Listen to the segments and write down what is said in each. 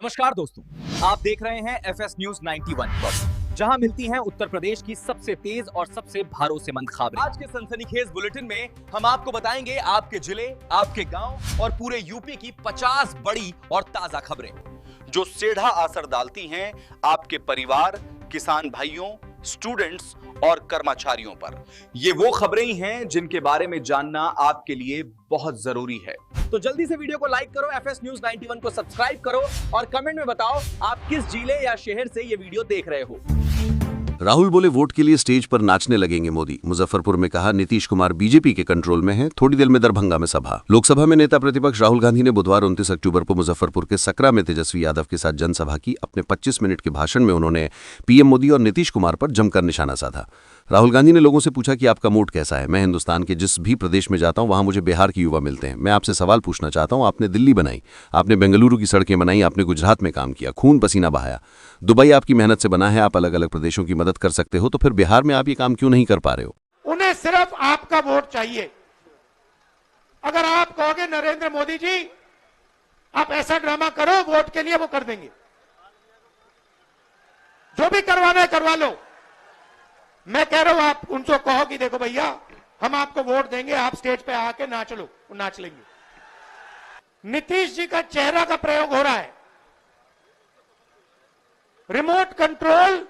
नमस्कार दोस्तों, आप देख रहे हैं एफएस न्यूज 91 पर, जहां मिलती हैं उत्तर प्रदेश की सबसे तेज और सबसे भरोसेमंद खबरें। आज के सनसनीखेज बुलेटिन में हम आपको बताएंगे आपके जिले, आपके गांव और पूरे यूपी की 50 बड़ी और ताजा खबरें जो सीधा असर डालती हैं आपके परिवार, किसान भाइयों, स्टूडेंट्स और कर्मचारियों पर। ये वो खबरें ही हैं जिनके बारे में जानना आपके लिए बहुत जरूरी है। तो जल्दी से वीडियो को लाइक करो, एफएस न्यूज 91 को सब्सक्राइब करो और कमेंट में बताओ आप किस जिले या शहर से ये वीडियो देख रहे हो। राहुल बोले वोट के लिए स्टेज पर नाचने लगेंगे मोदी। मुजफ्फरपुर में कहा नीतीश कुमार बीजेपी के कंट्रोल में है। थोड़ी देर में दरभंगा में सभा। लोकसभा में नेता प्रतिपक्ष राहुल गांधी ने बुधवार 29 अक्टूबर को मुजफ्फरपुर के सकरा में तेजस्वी यादव के साथ जनसभा की। अपने 25 मिनट के भाषण में उन्होंने पीएम मोदी और नीतीश कुमार पर जमकर निशाना साधा। राहुल गांधी ने लोगों से पूछा कि आपका मूड कैसा है। मैं हिंदुस्तान के जिस भी प्रदेश में जाता हूं वहां मुझे बिहार के युवा मिलते हैं। मैं आपसे सवाल पूछना चाहता हूं, आपने दिल्ली बनाई, आपने बेंगलुरु की सड़कें बनाई, आपने गुजरात में काम किया, खून पसीना बहाया, दुबई आपकी मेहनत से बना है, आप अलग अलग प्रदेशों की मदद कर सकते हो, तो फिर बिहार में आप ये काम क्यों नहीं कर पा रहे हो? उन्हें सिर्फ आपका वोट चाहिए। अगर आप कहोगे नरेंद्र मोदी जी आप ऐसा ड्रामा करो वोट के लिए, वो कर देंगे। जो भी करवाना है करवा लो। मैं कह रहा हूं आप उनको कहो कि देखो भैया हम आपको वोट देंगे, आप स्टेज पे आके नाच लो, वो नाच लेंगे। नीतीश जी का चेहरा का प्रयोग हो रहा है। रिमोट कंट्रोल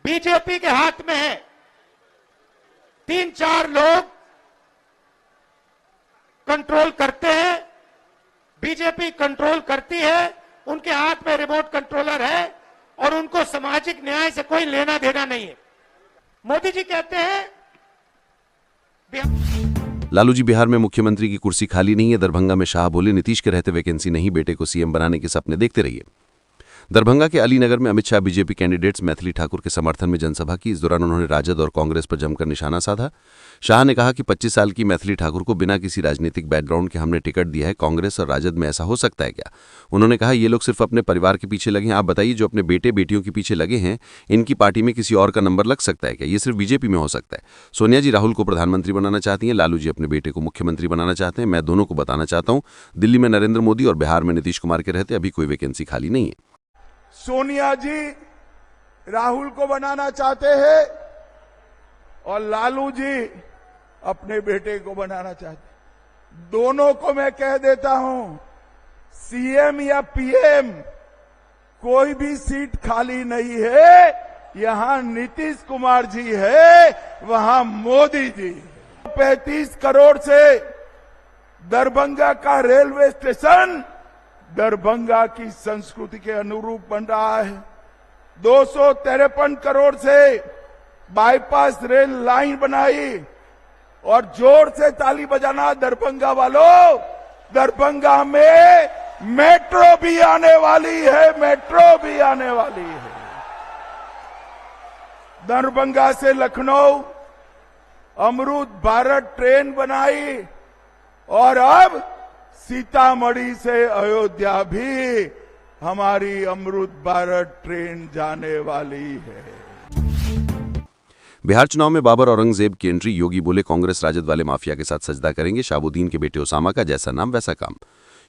बीजेपी के हाथ में है। 3-4 लोग कंट्रोल करते हैं, बीजेपी कंट्रोल करती है, उनके हाथ में रिमोट कंट्रोलर है और उनको सामाजिक न्याय से कोई लेना देना नहीं है। मोदी जी कहते हैं लालू जी बिहार में मुख्यमंत्री की कुर्सी खाली नहीं है। दरभंगा में शाह बोले नीतीश के रहते वैकेंसी नहीं, बेटे को सीएम बनाने के सपने देखते रहिए। दरभंगा के अलीनगर में अमित शाह बीजेपी कैंडिडेट्स मैथिली ठाकुर के समर्थन में जनसभा की। इस दौरान उन्होंने राजद और कांग्रेस पर जमकर निशाना साधा। शाह ने कहा कि 25 साल की मैथिली ठाकुर को बिना किसी राजनीतिक बैकग्राउंड के हमने टिकट दिया है। कांग्रेस और राजद में ऐसा हो सकता है क्या? उन्होंने कहा ये लोग सिर्फ अपने परिवार के पीछे लगे हैं। आप बताइए जो अपने बेटे बेटियों के पीछे लगे हैं, इनकी पार्टी में किसी और का नंबर लग सकता है क्या? ये सिर्फ बीजेपी में हो सकता है। सोनिया जी राहुल को प्रधानमंत्री बनाना चाहती हैं, लालू जी अपने बेटे को मुख्यमंत्री बनाना चाहते हैं। मैं दोनों को बताना चाहता हूं, दिल्ली में नरेंद्र मोदी और बिहार में नीतीश कुमार के रहते अभी कोई वैकेंसी खाली नहीं है। सोनिया जी राहुल को बनाना चाहते हैं और लालू जी अपने बेटे को बनाना चाहते। दोनों को मैं कह देता हूं, सीएम या पीएम कोई भी सीट खाली नहीं है। यहां नीतीश कुमार जी है, वहां मोदी जी। 35 करोड़ से दरभंगा का रेलवे स्टेशन दरभंगा की संस्कृति के अनुरूप बन रहा है। 253 करोड़ से बाईपास रेल लाइन बनाई और जोर से ताली बजाना दरभंगा वालों, दरभंगा में मेट्रो भी आने वाली है, मेट्रो भी आने वाली है। दरभंगा से लखनऊ अमृत भारत ट्रेन बनाई और अब सीतामढ़ी से अयोध्या भी हमारी अमृत भारत ट्रेन जाने वाली है। बिहार चुनाव में बाबर औरंगजेब की एंट्री। योगी बोले कांग्रेस राजद वाले माफिया के साथ सजदा करेंगे। शाहबुद्दीन के बेटे ओसामा का जैसा नाम वैसा काम।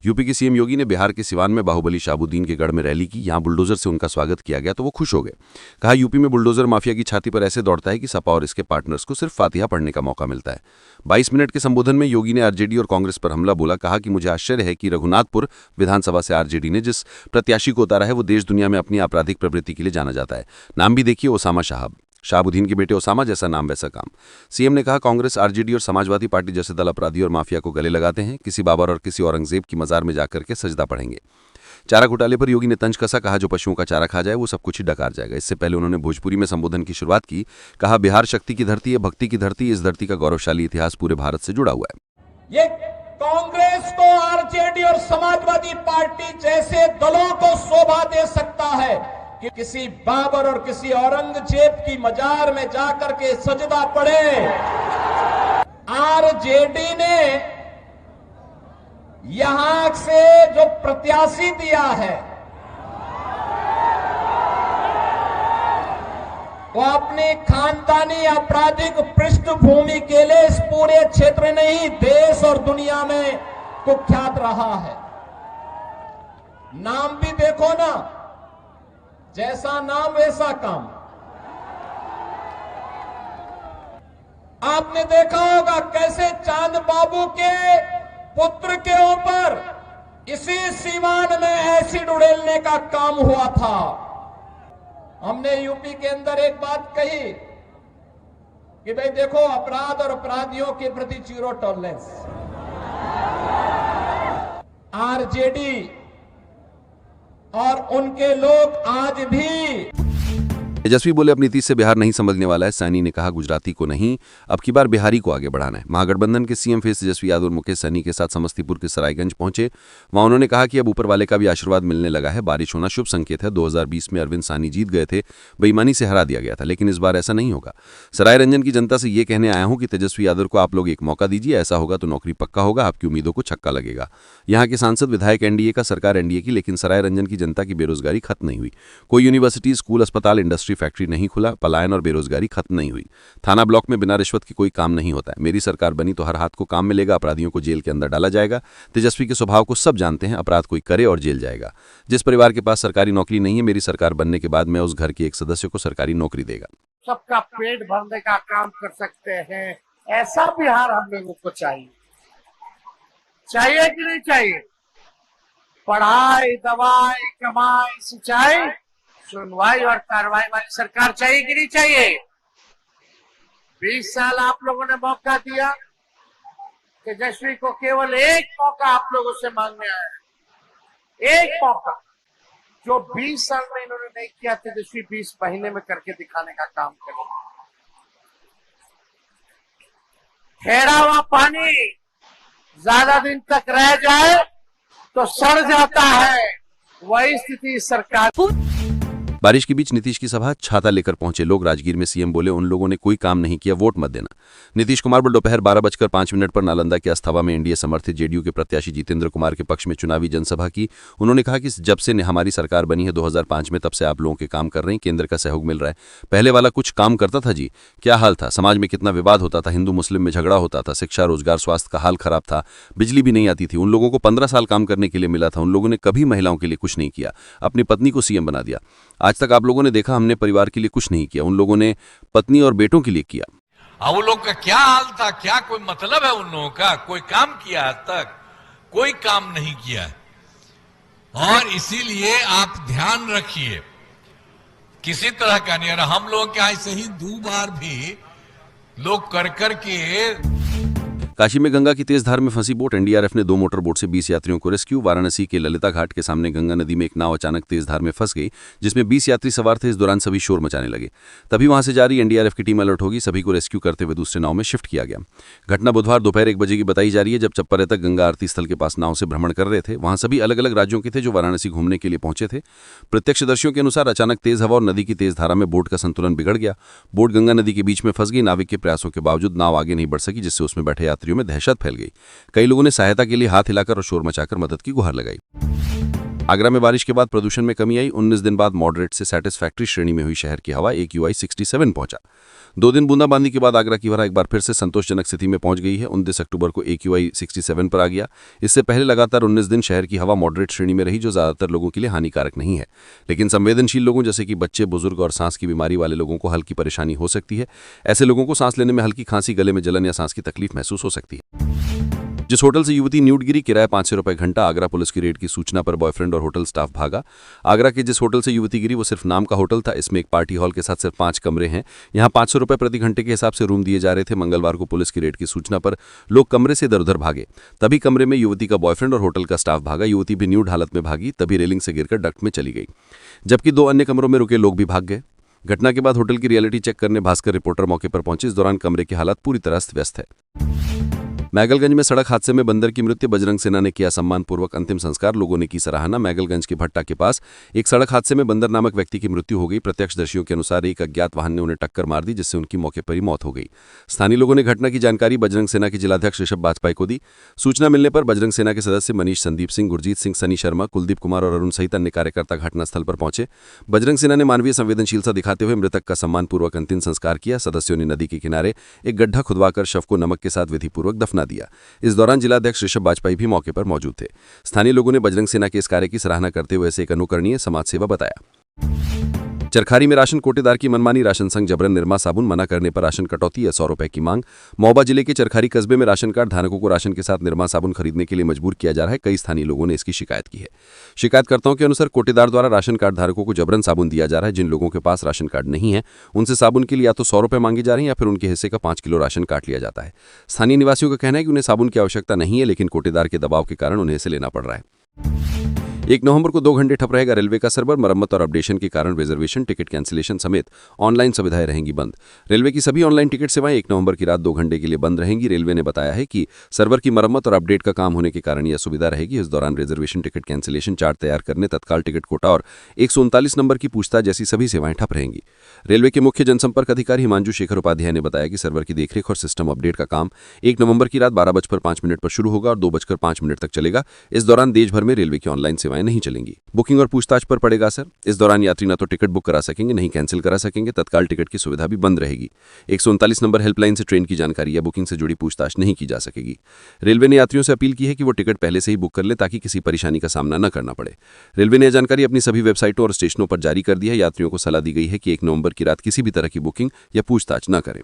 यूपी के सीएम योगी ने बिहार के सिवान में बाहुबली शाहबुद्दीन के गढ़ में रैली की। यहां बुलडोजर से उनका स्वागत किया गया तो वो खुश हो गए। कहा यूपी में बुलडोजर माफिया की छाती पर ऐसे दौड़ता है कि सपा और इसके पार्टनर्स को सिर्फ फातिहा पढ़ने का मौका मिलता है। 22 मिनट के संबोधन में योगी ने आरजेडी और कांग्रेस पर हमला बोला। कहा कि मुझे आश्चर्य है कि रघुनाथपुर विधानसभा से आरजेडी ने जिस प्रत्याशी को उतारा है वो देश दुनिया में अपनी आपराधिक प्रवृत्ति के लिए जाना जाता है। नाम भी देखिए, ओसामा साहब। शाहबुद्दीन के बेटे ओसामा जैसा नाम वैसा काम। सीएम ने कहा कांग्रेस, आरजेडी और समाजवादी पार्टी जैसे दल अपराधी और माफिया को गले लगाते हैं। किसी बाबर और किसी औरंगजेब की मजार में जाकर के सजदा पढ़ेंगे। चारा घोटाले पर योगी ने तंज कसा। कहा जो पशुओं का चारा खा जाए वो सब कुछ ही डकार जाएगा। इससे पहले उन्होंने भोजपुरी में संबोधन की शुरुआत की। कहा बिहार शक्ति की धरती है, भक्ति की धरती। इस धरती का गौरवशाली इतिहास पूरे भारत से जुड़ा हुआ है। ये कांग्रेस को आरजेडी और समाजवादी पार्टी जैसे दलों को शोभा दे सकता है कि किसी बाबर और किसी औरंगजेब की मजार में जाकर के सजदा पड़े। आरजेडी ने यहां से जो प्रत्याशी दिया है वो अपनी खानदानी आपराधिक पृष्ठभूमि के लिए इस पूरे क्षेत्र नहीं देश और दुनिया में कुख्यात रहा है। नाम भी देखो ना, जैसा नाम वैसा काम। आपने देखा होगा कैसे चांद बाबू के पुत्र के ऊपर इसी सीवान में एसिड उड़ेलने का काम हुआ था। हमने यूपी के अंदर एक बात कही कि भाई देखो, अपराध और अपराधियों के प्रति जीरो टॉलरेंस। आरजेडी और उनके लोग आज भी। तेजस्वी बोले अपनी नीति से बिहार नहीं समझने वाला है। सैनी ने कहा गुजराती को नहीं, अब की बार बिहारी को आगे बढ़ाना है। महागठबंधन के सीएम फेस तेजस्वी यादव और मुकेश सहनी के साथ समस्तीपुर के सरायगंज पहुंचे। वहां उन्होंने कहा कि अब ऊपर वाले का भी आशीर्वाद मिलने लगा है, बारिश होना शुभ संकेत है। 2020 में अरविंद साहनी जीत गए थे, बेईमानी से हरा दिया गया था, लेकिन इस बार ऐसा नहीं होगा। सरायरंजन की जनता से ये कहने आया हूं कि तेजस्वी यादव को आप लोग एक मौका दीजिए, ऐसा होगा तो नौकरी पक्का होगा, आपकी उम्मीदों को छक्का लगेगा। यहाँ के सांसद विधायक एनडीए का, सरकार एनडीए की, लेकिन सरायरंजन की जनता की बेरोजगारी खत्म नहीं हुई। कोई यूनिवर्सिटी, स्कूल, अस्पताल, इंडस्ट्री, फैक्ट्री नहीं खुला, पलायन और बेरोजगारी खत्म नहीं हुई। थाना ब्लॉक में बिना रिश्वत के कोई काम नहीं होता है। मेरी सरकार बनी तो हर हाथ को काम मिलेगा, अपराधियों को जेल के अंदर डाला जाएगा। तेजस्वी के स्वभाव को सब जानते हैं, अपराध कोई करे और जेल जाएगा। जिस परिवार के पास सरकारी नौकरी नहीं है, मेरी सरकार बनने के बाद मैं उस घर के एक सदस्य को सरकारी नौकरी देगा। सबका पेट भरने का काम कर सकते हैं, ऐसा बिहार हम लोगों को चाहिए। चाहिए कि नहीं चाहिए? पढ़ाई, दवाई, कमाई, सिंचाई, सुनवाई और कार्रवाई वाली सरकार चाहिए कि नहीं चाहिए? 20 साल आप लोगों ने मौका दिया, तेजस्वी को केवल एक मौका आप लोगों से मांगने आया है, एक मौका, जो 20 साल में इन्होंने नहीं किया, तेजस्वी 20 महीने में करके दिखाने का काम करे। ठहरा हुआ पानी ज्यादा दिन तक रह जाए तो सड़ जाता है, वही स्थिति सरकार। बारिश के बीच नीतीश की सभा, छाता लेकर पहुंचे लोग। राजगीर में सीएम बोले उन लोगों ने कोई काम नहीं किया, वोट मत देना। नीतीश कुमार बोले दोपहर 12:05 पर नालंदा के अस्थावा में एनडीए समर्थित जेडीयू के प्रत्याशी जितेंद्र कुमार के पक्ष में चुनावी जनसभा की। उन्होंने कहा कि जब से हमारी सरकार बनी है 2005 में, तब से आप लोगों के काम कर रहे हैं, केंद्र का सहयोग मिल रहा है। पहले वाला कुछ काम करता था जी? क्या हाल था? समाज में कितना विवाद होता था, हिंदू मुस्लिम में झगड़ा होता था, शिक्षा, रोजगार, स्वास्थ्य का हाल खराब था, बिजली भी नहीं आती थी। उन लोगों को 15 साल काम करने के लिए मिला था, उन लोगों ने कभी महिलाओं के लिए कुछ नहीं किया, अपनी पत्नी को सीएम बना दिया। आज तक आप लोगों ने देखा हमने परिवार के लिए कुछ नहीं किया, उन लोगों ने पत्नी और बेटों के लिए किया। अब उन लोग का क्या हाल था, क्या कोई मतलब है उन लोगों का? कोई काम किया आज तक? कोई काम नहीं किया। और इसीलिए आप ध्यान रखिए, किसी तरह का नहीं। हम लोगों के ऐसे ही 2 बार भी लोग कर के। काशी में गंगा की तेज धार में फंसी बोट, एनडीआरएफ ने 2 मोटर बोट से 20 यात्रियों को रेस्क्यू। वाराणसी के ललिता घाट के सामने गंगा नदी में एक नाव अचानक तेज धार में फंस गई, जिसमें 20 यात्री सवार थे। इस दौरान सभी शोर मचाने लगे। तभी वहां से जारी एनडीआरएफ की टीम अलर्ट होगी, सभी को रेस्क्यू करते हुए दूसरे नाव में शिफ्ट किया गया। घटना बुधवार दोपहर 1 बजे की बताई जा रही है, जब चप्परेतक गंगा आरती स्थल के पास नाव से भ्रमण कर रहे थे। वहां सभी अलग अलग राज्यों के थे जो वाराणसी घूमने के लिए पहुंचे थे। प्रत्यक्षदर्शियों के अनुसार अचानक तेज हवा और नदी की तेज धारा में बोट का संतुलन बिगड़ गया। बोट गंगा नदी के बीच में फंस गई। नाविक के प्रयासों के बावजूद नाव आगे नहीं बढ़ सकी, जिससे उसमें बैठे यात्रियों में दहशत फैल गई। कई लोगों ने सहायता के लिए हाथ हिलाकर और शोर मचाकर मदद की गुहार लगाई। आगरा में बारिश के बाद प्रदूषण में कमी आई। 19 दिन बाद मॉडरेट से सैटिस्फैक्ट्री श्रेणी में हुई शहर की हवा। AQI 67 पहुंचा। 2 दिन बूंदाबांदी के बाद आगरा की हवा एक बार फिर से संतोषजनक स्थिति में पहुंच गई है। 29 अक्टूबर को AQI 67 पर आ गया। इससे पहले लगातार 19 दिन शहर की हवा मॉडरेट श्रेणी में रही, जो ज्यादातर लोगों के लिए हानिकारक नहीं है, लेकिन संवेदनशील लोगों जैसे कि बच्चे, बुजुर्ग और सांस की बीमारी वाले लोगों को हल्की परेशानी हो सकती है। ऐसे लोगों को सांस लेने में हल्की खांसी, गले में जलन या सांस की तकलीफ महसूस हो सकती है। जिस होटल से युवती न्यूड गिरी, किराया 500 रुपए घंटा। आगरा पुलिस की रेड की सूचना पर बॉयफ्रेंड और होटल स्टाफ भागा। आगरा के जिस होटल से युवती गिरी वो सिर्फ नाम का होटल था। इसमें एक पार्टी हॉल के साथ सिर्फ 5 कमरे हैं। यहाँ 500 रुपए प्रति घंटे के हिसाब से रूम दिए जा रहे थे। मंगलवार को पुलिस की रेड की सूचना पर लोग कमरे से इधर उधर भागे। तभी कमरे में युवती का बॉयफ्रेंड और होटल का स्टाफ भागा। युवती भी न्यूड हालत में भागी, तभी रेलिंग से गिरकर डक्ट में चली गई, जबकि 2 अन्य कमरों में रुके लोग भी भाग गए। घटना के बाद होटल की रियलिटी चेक करने भास्कर रिपोर्टर मौके पर पहुंचे। इस दौरान कमरे की हालत पूरी तरह अस्त-व्यस्त है। मैगलगंज में सड़क हादसे में बंदर की मृत्यु, बजरंग सेना ने किया सम्मानपूर्वक अंतिम संस्कार, लोगों ने की सराहना। मैगलगंज के भट्टा के पास एक सड़क हादसे में बंदर नामक व्यक्ति की मृत्यु हो गई। प्रत्यक्षदर्शियों के अनुसार एक अज्ञात वाहन ने उन्हें टक्कर मार दी, जिससे उनकी मौके पर ही मौत हो गई। स्थानीय लोगों ने घटना की जानकारी बजरंग सेना के जिलाध्यक्ष ऋषभ बाजपेयी को दी। सूचना मिलने पर बजरंग सेना के सदस्य मनीष, संदीप सिंह, गुरजीत सिंह, सनी शर्मा, कुलदीप कुमार और अरुण सहित अन्य कार्यकर्ता घटनास्थल पर पहुंचे। बजरंग सेना ने मानवीय संवेदनशीलता दिखाते हुए मृतक का सम्मानपूर्वक अंतिम संस्कार किया। सदस्यों ने नदी के किनारे एक गड्ढा खुदवाकर शव को नमक के साथ विधिपूर्वक दफना धरना दिया। इस दौरान जिलाध्यक्ष ऋषभ बाजपेयी भी मौके पर मौजूद थे। स्थानीय लोगों ने बजरंग सेना के इस कार्य की सराहना करते हुए इसे एक अनुकरणीय समाज सेवा बताया। चरखारी में राशन कोटेदार की मनमानी, राशन संघ जबरन निरमा साबुन, मना करने पर राशन कटौती या 100 रुपए की मांग। महोबा जिले के चरखारी कस्बे में राशन कार्ड धारकों को राशन के साथ निरमा साबुन खरीदने के लिए मजबूर किया जा रहा है। कई स्थानीय लोगों ने इसकी शिकायत की है। शिकायतकर्ताओं के अनुसार कोटेदार द्वारा राशन कार्ड धारकों को जबरन साबुन दिया जा रहा है। जिन लोगों के पास राशन कार्ड नहीं है उनसे साबुन के लिए या तो 100 रुपए मांगे जा रहे हैं या फिर उनके हिस्से का 5 किलो राशन काट लिया जाता है। स्थानीय निवासियों का कहना है कि उन्हें साबुन की आवश्यकता नहीं है, लेकिन कोटेदार के दबाव के कारण उन्हें इसे लेना पड़ रहा है। 1 नवंबर को 2 घंटे ठप रहेगा रेलवे का सर्वर। मरम्मत और अपडेशन के कारण रिजर्वेशन, टिकट कैंसिलेशन समेत ऑनलाइन सुविधाएं रहेंगी बंद। रेलवे की सभी ऑनलाइन टिकट सेवाएं 1 नवंबर की रात 2 घंटे के लिए बंद रहेंगी। रेलवे ने बताया है कि सर्वर की मरम्मत और अपडेट का काम होने के कारण यह सुविधा रहेगी। इस दौरान रिजर्वेशन, टिकट कैंसिलेशन, चार्ट तैयार करने, तत्काल टिकट कोटा और 139 नंबर की पूछताछ जैसी सभी सेवाएं ठप रहेंगी। रेलवे के मुख्य जनसंपर्क अधिकारी हिमांशु शेखर उपाध्याय ने बताया कि सर्वर की देखरेख और सिस्टम अपडेट का काम 1 नवंबर की रात 12:05 पर शुरू होगा और 2:05 तक चलेगा। इस दौरान देश भर में रेलवे की ऑनलाइन सेवाएं नहीं चलेंगी। बुकिंग और पूछताछ पर पड़ेगा असर। इस दौरान यात्री न तो टिकट बुक करा सकेंगे, नहीं कैंसिल करा सकेंगे। तत्काल टिकट की सुविधा भी बंद रहेगी। 139 नंबर हेल्पलाइन से ट्रेन की जानकारी या बुकिंग से जुड़ी पूछताछ नहीं की जा सकेगी। रेलवे ने यात्रियों से अपील की है कि वो टिकट पहले से ही बुक कर लें ताकि किसी परेशानी का सामना न करना पड़े। रेलवे ने यह जानकारी अपनी सभी वेबसाइटों और स्टेशनों पर जारी कर दी है। यात्रियों को सलाह दी गई है कि 1 नवंबर की रात किसी भी तरह की बुकिंग या पूछताछ न करें।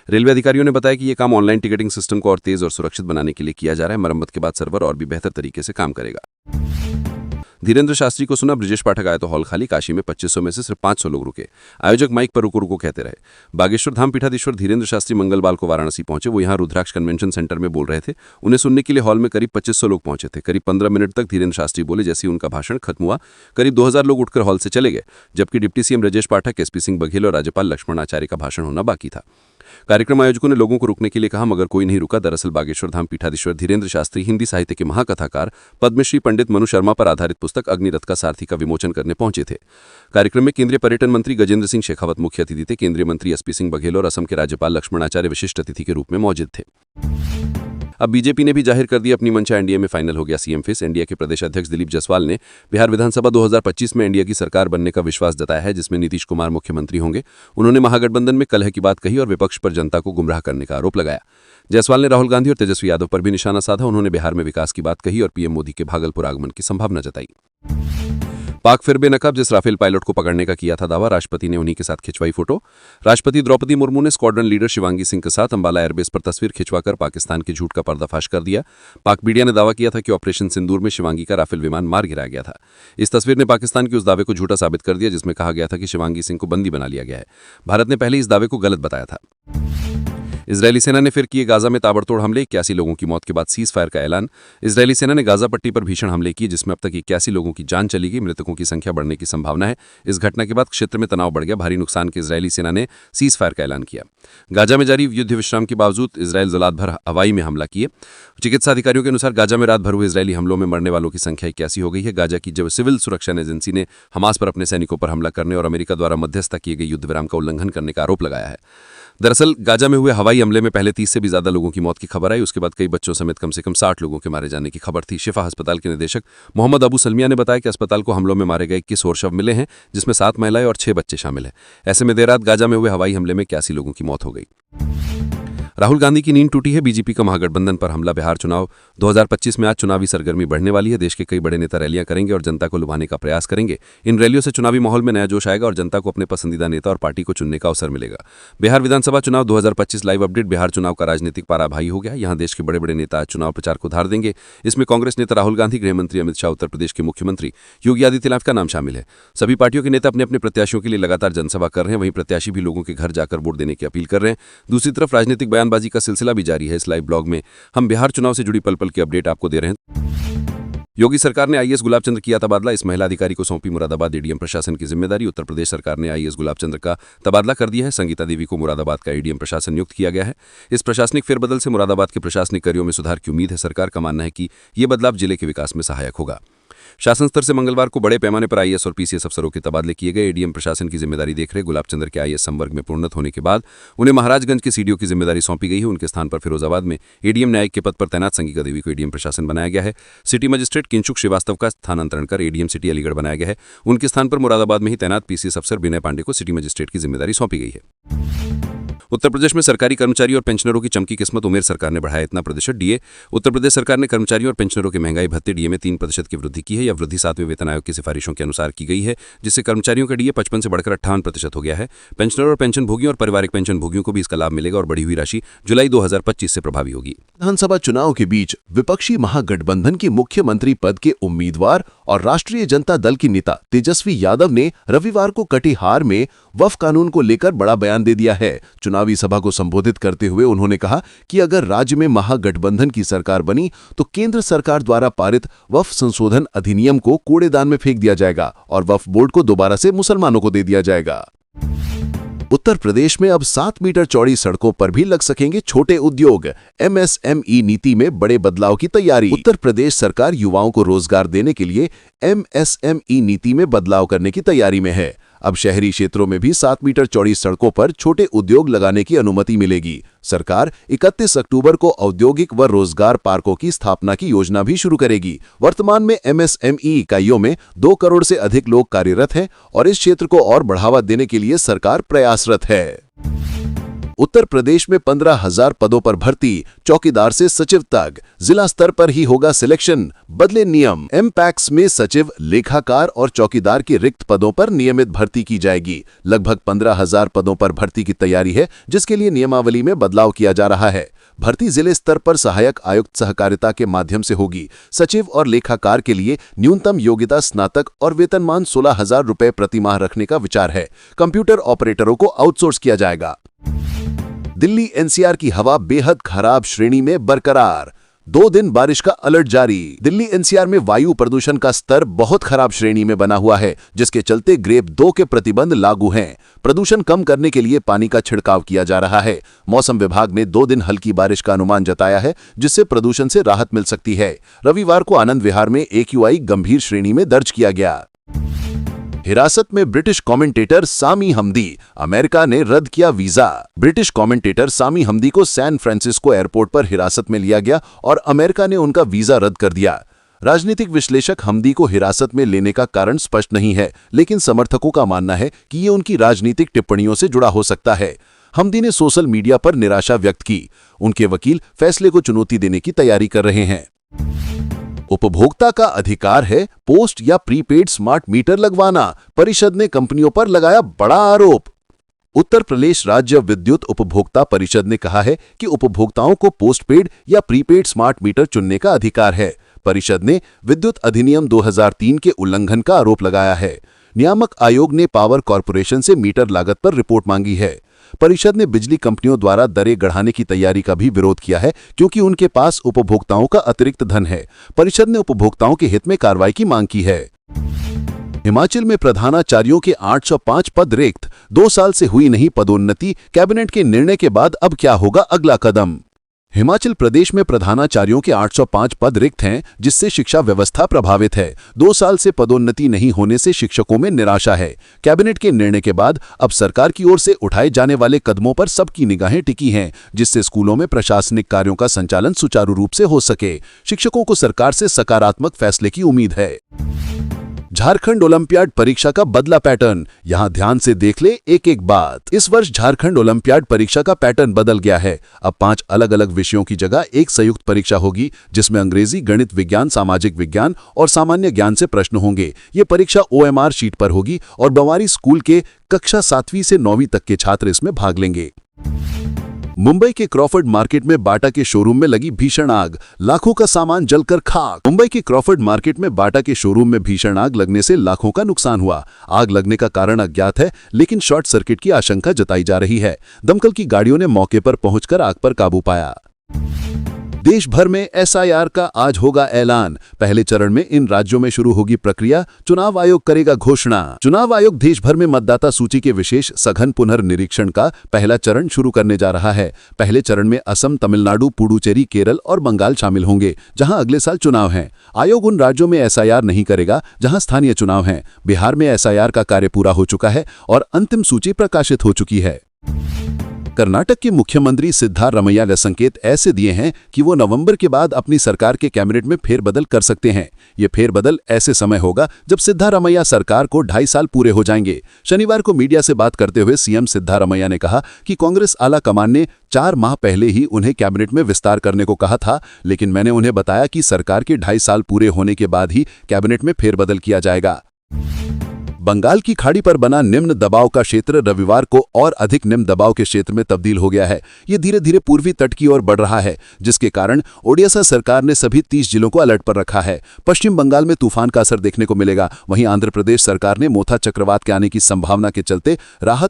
रेलवे अधिकारियों ने बताया कि यह काम ऑनलाइन टिकटिंग सिस्टम को और तेज और सुरक्षित बनाने के लिए किया जा रहा है। मरम्मत के बाद सर्वर और भी बेहतर तरीके से काम करेगा। धीरेन्द्र शास्त्री को सुना, ब्रिजेश पाठक आए तो हॉल खाली। काशी में 2500 में से सिर्फ 500 लोग रुके। आयोजक माइक पर रुको रुको कहते रहे। बागेश्वर धाम पीठाधीश्वर धीरेन्द्र शास्त्री मंगलवार को वाराणसी पहुंचे। वो यहां रुद्राक्ष कन्वेंशन सेंटर में बोल रहे थे। उन्हें सुनने के लिए हॉल में करीब 2500 लोग पहुंचे थे। करीब 15 मिनट तक धीरेन्द्र शास्त्री बोले। जैसे ही उनका भाषण खत्म हुआ, करीब 2000 लोग उठकर हॉल से चले गए, जबकि deputy CM Brajesh Pathak, SP Singh Baghel और राज्यपाल लक्ष्मण आचार्य का भाषण होना बाकी था। कार्यक्रम आयोजकों ने लोगों को रुकने के लिए कहा, मगर कोई नहीं रुका। दरअसल बागेश्वर धाम पीठाधीश्वर धीरेन्द्र शास्त्री हिंदी साहित्य के महाकथाकार पद्मश्री पंडित मनु शर्मा पर आधारित पुस्तक अग्निरथ का सारथी का विमोचन करने पहुंचे थे। कार्यक्रम में केंद्रीय पर्यटन मंत्री गजेंद्र सिंह शेखावत मुख्य अतिथि थे। केंद्रीय मंत्री एसपी सिंह बघेल और असम के राज्यपाल लक्ष्मण आचार्य विशिष्ट अतिथि के रूप में मौजूद थे। अब बीजेपी ने भी जाहिर कर दिया अपनी मंशा। एनडीए में फाइनल हो गया सीएम फेस। एनडीए के प्रदेश अध्यक्ष दिलीप जायसवाल ने बिहार विधानसभा 2025 में एनडीए की सरकार बनने का विश्वास जताया है, जिसमें नीतीश कुमार मुख्यमंत्री होंगे। उन्होंने महागठबंधन में कलह की बात कही और विपक्ष पर जनता को गुमराह करने का आरोप लगाया। जायसवाल ने राहुल गांधी और तेजस्वी यादव पर भी निशाना साधा। उन्होंने बिहार में विकास की बात कही और पीएम मोदी के भागलपुर आगमन की संभावना जताई। पाक फिर बेनकाब, जिस राफेल पायलट को पकड़ने का किया था दावा, राष्ट्रपति ने उन्हीं के साथ खिंचवाई फोटो। राष्ट्रपति द्रौपदी मुर्मू ने स्क्वाड्रन लीडर शिवांगी सिंह के साथ अंबाला एयरबेस पर तस्वीर खिंचवाकर पाकिस्तान के झूठ का पर्दाफाश कर दिया। पाक मीडिया ने दावा किया था कि ऑपरेशन सिंदूर में शिवांगी का राफेल विमान मार गिराया गया था। इस तस्वीर ने पाकिस्तान के उस दावे को झूठा साबित कर दिया जिसमें कहा गया था कि शिवांगी सिंह को बंदी बना लिया गया है। भारत ने पहले इस दावे को गलत बताया था। इजरायली सेना ने फिर किए गाजा में ताबड़तोड़ हमले। 81 लोगों की मौत के बाद सीज फायर का ऐलान। इजरायली सेना ने गाजा पट्टी पर भीषण हमले किए, जिसमें अब तक 81 लोगों की जान चली गई। मृतकों की संख्या बढ़ने की संभावना है। इस घटना के बाद क्षेत्र में तनाव बढ़ गया। भारी नुकसान के इजरायली सेना ने सीज फायर का ऐलान किया। गाजा में जारी युद्ध विश्राम के बावजूद इजरायल रात भर हवाई में हमला किए। चिकित्सा अधिकारियों के अनुसार गाजा में रात भर हुए इजरायली हमलों में मरने वालों की संख्या 81 हो गई है। गाजा की जब सिविल सुरक्षा एजेंसी ने हमास पर अपने सैनिकों पर हमला करने और अमेरिका द्वारा मध्यस्थता किए गए युद्ध विराम का उल्लंघन करने का आरोप लगाया है। दरअसल गाजा में हुए हवाई हमले में पहले 30 से भी ज्यादा लोगों की मौत की खबर आई। उसके बाद कई बच्चों समेत कम से कम 60 लोगों के मारे जाने की खबर थी। शिफा अस्पताल के निदेशक मोहम्मद अबू सलमिया ने बताया कि अस्पताल को हमलों में मारे गए 21 और शव मिले हैं, जिसमें 7 महिलाएं और 6 बच्चे शामिल हैं। ऐसे में देर रात गाजा में हुए हवाई हमले में 81 लोगों की मौत हो गई। राहुल गांधी की नींद टूटी है। बीजेपी का महागठबंधन पर हमला। बिहार चुनाव 2025 में आज चुनावी सरगर्मी बढ़ने वाली है। देश के कई बड़े नेता रैलियां करेंगे और जनता को लुभाने का प्रयास करेंगे। इन रैलियों से चुनावी माहौल में नया जोश आएगा और जनता को अपने पसंदीदा नेता और पार्टी को चुनने का अवसर मिलेगा। बिहार विधानसभा चुनाव 2025 लाइव अपडेट। बिहार चुनाव का राजनीतिक पारा भारी हो गया। यहां देश के बड़े बड़े नेता आज चुनाव प्रचार को धार देंगे। इसमें कांग्रेस नेता राहुल गांधी, गृहमंत्री अमित शाह, उत्तर प्रदेश के मुख्यमंत्री योगी आदित्यनाथ का नाम शामिल है। सभी पार्टियों के नेता अपने अपने प्रत्याशियों के लिए लगातार जनसभा कर रहे हैं। वहीं प्रत्याशी भी लोगों के घर जाकर वोट देने की अपील कर रहे हैं। दूसरी तरफ राजनीतिक बयानबाजी का सिलसिला भी जारी है। इस लाइव ब्लॉग में हम बिहार चुनाव से जुड़ी पल पल की अपडेट आपको दे रहे हैं। योगी सरकार ने आईएएस गुलाबचंद्र किया तबादला। इस महिला अधिकारी को सौंपी मुरादाबाद एडीएम प्रशासन की जिम्मेदारी। उत्तर प्रदेश सरकार ने आईएएस गुलाबचंद्र का तबादला कर दिया है। संगीता देवी को मुरादाबाद का एडीएम प्रशासन नियुक्त किया गया है। इस प्रशासनिक फेरबदल से मुरादाबाद के प्रशासनिक कार्यों में सुधार की उम्मीद है। सरकार का मानना है कि ये बदलाव जिले के विकास में सहायक होगा। शासन स्तर से मंगलवार को बड़े पैमाने पर आईएएस और पीसीएस अफसरों के तबादले किए गए। एडीएम प्रशासन की जिम्मेदारी देख रहे गुलाबचंद्र के आईएएस संवर्ग में प्रोन्नत होने के बाद उन्हें महाराजगंज के सीडीओ की जिम्मेदारी सौंपी गई है। उनके स्थान पर फिरोजाबाद में एडीएम न्यायिक के पद पर तैनात संगीता देवी को एडीएम प्रशासन बनाया गया है। सिटी मजिस्ट्रेट किंशुक श्रीवास्तव का स्थानांतरण कर एडीएम सिटी अलीगढ़ बनाया गया है। उनके स्थान पर मुरादाबाद में ही तैनात पीसीएस अफसर विनय पांडे को सिटी मजिस्ट्रेट की जिम्मेदारी सौंपी गई है। उत्तर प्रदेश में सरकारी कर्मचारी और पेंशनरों की चमकी किस्मत। उमेर सरकार ने बढ़ाया इतना प्रतिशत डीए। उत्तर प्रदेश सरकार ने कर्मचारियों और पेंशनरों के महंगाई भत्ते डीए में 3% की वृद्धि की है। यह वृद्धि 7वें वेतन आयोग की सिफारिशों के अनुसार की गई है, जिससे कर्मचारियों का डीए 55 से बढ़कर 58% हो गया है। पेंशनर और पेंशन भोगियों और पारिवारिक पेंशन भोगियों को भी इसका लाभ मिलेगा और बढ़ी हुई राशि जुलाई 2025 से प्रभावी होगी। विधानसभा चुनाव के बीच विपक्षी महागठबंधन के मुख्यमंत्री पद के उम्मीदवार और राष्ट्रीय जनता दल की नेता तेजस्वी यादव ने रविवार को कटिहार में वक्फ कानून को लेकर बड़ा बयान दे दिया है। चुनावी सभा को संबोधित करते हुए उन्होंने कहा कि अगर राज्य में महागठबंधन की सरकार बनी तो केंद्र सरकार द्वारा पारित वक्फ संशोधन अधिनियम को कूड़ेदान में फेंक दिया जाएगा और वक्फ बोर्ड को दोबारा से मुसलमानों को दे दिया जाएगा। उत्तर प्रदेश में अब 7 मीटर चौड़ी सड़कों पर भी लग सकेंगे छोटे उद्योग। एमएसएमई नीति में बड़े बदलाव की तैयारी। उत्तर प्रदेश सरकार युवाओं को रोजगार देने के लिए एमएसएमई नीति में बदलाव करने की तैयारी में है। अब शहरी क्षेत्रों में भी 7 मीटर चौड़ी सड़कों पर छोटे उद्योग लगाने की अनुमति मिलेगी। सरकार 31 अक्टूबर को औद्योगिक व रोजगार पार्कों की स्थापना की योजना भी शुरू करेगी। वर्तमान में एमएसएमई इकाइयों में 2 करोड़ से अधिक लोग कार्यरत हैं और इस क्षेत्र को और बढ़ावा देने के लिए सरकार प्रयासरत है। उत्तर प्रदेश में 15,000 पदों पर भर्ती, चौकीदार से सचिव तक जिला स्तर पर ही होगा सिलेक्शन। बदले नियम। एमपैक्स में सचिव, लेखाकार और चौकीदार के रिक्त पदों पर नियमित भर्ती की जाएगी। लगभग 15,000 पदों पर भर्ती की तैयारी है, जिसके लिए नियमावली में बदलाव किया जा रहा है। भर्ती जिले स्तर पर सहायक आयुक्त सहकारिता के माध्यम से होगी। सचिव और लेखाकार के लिए न्यूनतम योग्यता स्नातक और वेतनमान 16,000 रुपए प्रतिमाह रखने का विचार है। कंप्यूटर ऑपरेटरों को आउटसोर्स किया जाएगा। दिल्ली एनसीआर की हवा बेहद खराब श्रेणी में बरकरार। 2 दिन बारिश का अलर्ट जारी। दिल्ली एनसीआर में वायु प्रदूषण का स्तर बहुत खराब श्रेणी में बना हुआ है, जिसके चलते ग्रेड 2 के प्रतिबंध लागू हैं। प्रदूषण कम करने के लिए पानी का छिड़काव किया जा रहा है। मौसम विभाग ने 2 दिन हल्की बारिश का अनुमान जताया है, जिससे प्रदूषण से राहत मिल सकती है। रविवार को आनंद विहार में AQI गंभीर श्रेणी में दर्ज किया गया। हिरासत में ब्रिटिश कमेंटेटर सामी हमदी। अमेरिका ने रद्द किया वीजा। ब्रिटिश कमेंटेटर सामी हमदी को सैन फ्रांसिस्को एयरपोर्ट पर हिरासत में लिया गया और अमेरिका ने उनका वीजा रद्द कर दिया। राजनीतिक विश्लेषक हमदी को हिरासत में लेने का कारण स्पष्ट नहीं है, लेकिन समर्थकों का मानना है कि ये उनकी राजनीतिक टिप्पणियों से जुड़ा हो सकता है। हमदी ने सोशल मीडिया पर निराशा व्यक्त की। उनके वकील फैसले को चुनौती देने की तैयारी कर रहे हैं। उपभोक्ता का अधिकार है पोस्ट या प्रीपेड स्मार्ट मीटर लगवाना। परिषद ने कंपनियों पर लगाया बड़ा आरोप। उत्तर प्रदेश राज्य विद्युत उपभोक्ता परिषद ने कहा है कि उपभोक्ताओं को पोस्टपेड या प्रीपेड स्मार्ट मीटर चुनने का अधिकार है। परिषद ने विद्युत अधिनियम 2003 के उल्लंघन का आरोप लगाया है। नियामक आयोग ने पावर कॉर्पोरेशन से मीटर लागत पर रिपोर्ट मांगी है। परिषद ने बिजली कंपनियों द्वारा दरें बढ़ाने की तैयारी का भी विरोध किया है, क्योंकि उनके पास उपभोक्ताओं का अतिरिक्त धन है। परिषद ने उपभोक्ताओं के हित में कार्रवाई की मांग की है। हिमाचल में प्रधानाचार्यों के 805 पद रिक्त। 2 साल से हुई नहीं पदोन्नति। कैबिनेट के निर्णय के बाद अब क्या होगा अगला कदम? हिमाचल प्रदेश में प्रधानाचार्यों के 805 पद रिक्त हैं, जिससे शिक्षा व्यवस्था प्रभावित है। 2 साल से पदोन्नति नहीं होने से शिक्षकों में निराशा है। कैबिनेट के निर्णय के बाद अब सरकार की ओर से उठाए जाने वाले कदमों पर सबकी निगाहें टिकी हैं, जिससे स्कूलों में प्रशासनिक कार्यों का संचालन सुचारू रूप से हो सके। शिक्षकों को सरकार से सकारात्मक फैसले की उम्मीद है। झारखंड ओलंपियाड परीक्षा का बदला पैटर्न। यहां ध्यान से देख ले एक एक बात। इस वर्ष झारखंड ओलंपियाड परीक्षा का पैटर्न बदल गया है। अब 5 अलग अलग विषयों की जगह एक संयुक्त परीक्षा होगी, जिसमें अंग्रेजी, गणित विज्ञान, सामाजिक विज्ञान और सामान्य ज्ञान से प्रश्न होंगे। ये परीक्षा OMR शीट पर होगी और बवारी स्कूल के कक्षा 7वीं से 9वीं तक के छात्र इसमें भाग लेंगे। मुंबई के क्रॉफर्ड मार्केट में बाटा के शोरूम में लगी भीषण आग। लाखों का सामान जलकर खाक। मुंबई के क्रॉफर्ड मार्केट में बाटा के शोरूम में भीषण आग लगने से लाखों का नुकसान हुआ। आग लगने का कारण अज्ञात है, लेकिन शॉर्ट सर्किट की आशंका जताई जा रही है। दमकल की गाड़ियों ने मौके पर पहुंचकर आग पर काबू पाया। देश भर में SIR का आज होगा ऐलान। पहले चरण में इन राज्यों में शुरू होगी प्रक्रिया। चुनाव आयोग करेगा घोषणा। चुनाव आयोग देश भर में मतदाता सूची के विशेष सघन पुनर्निरीक्षण का पहला चरण शुरू करने जा रहा है। पहले चरण में असम, तमिलनाडु, पुडुचेरी, केरल और बंगाल शामिल होंगे, जहां अगले साल चुनाव हैं। आयोग उन राज्यों में SIR नहीं करेगा जहां स्थानीय चुनाव हैं। बिहार में SIR का कार्य पूरा हो चुका है और अंतिम सूची प्रकाशित हो चुकी है। कर्नाटक के मुख्यमंत्री सिद्धारमैया ने संकेत ऐसे दिए हैं कि वो नवंबर के बाद अपनी सरकार के कैबिनेट में फेरबदल कर सकते हैं। ये फेरबदल ऐसे समय होगा जब सिद्धारमैया सरकार को 2.5 साल पूरे हो जाएंगे। शनिवार को मीडिया से बात करते हुए सीएम सिद्धारमैया ने कहा कि कांग्रेस आला कमान ने 4 माह पहले ही उन्हें कैबिनेट में विस्तार करने को कहा था, लेकिन मैंने उन्हें बताया कि सरकार के 2.5 साल पूरे होने के बाद ही कैबिनेट में फेरबदल किया जाएगा। बंगाल की खाड़ी पर बना निम्न दबाव का क्षेत्र रविवार को और अधिक निम्न दबाव के क्षेत्र में तब्दील हो गया है। ये धीरे धीरे पूर्वी तट की ओर बढ़ रहा है, जिसके कारण ओडिशा सरकार ने सभी 30 जिलों को अलर्ट पर रखा है। पश्चिम बंगाल में तूफान का असर देखने को मिलेगा। वहीं आंध्र प्रदेश सरकार ने मोथा चक्रवात के आने की संभावना के चलते राहत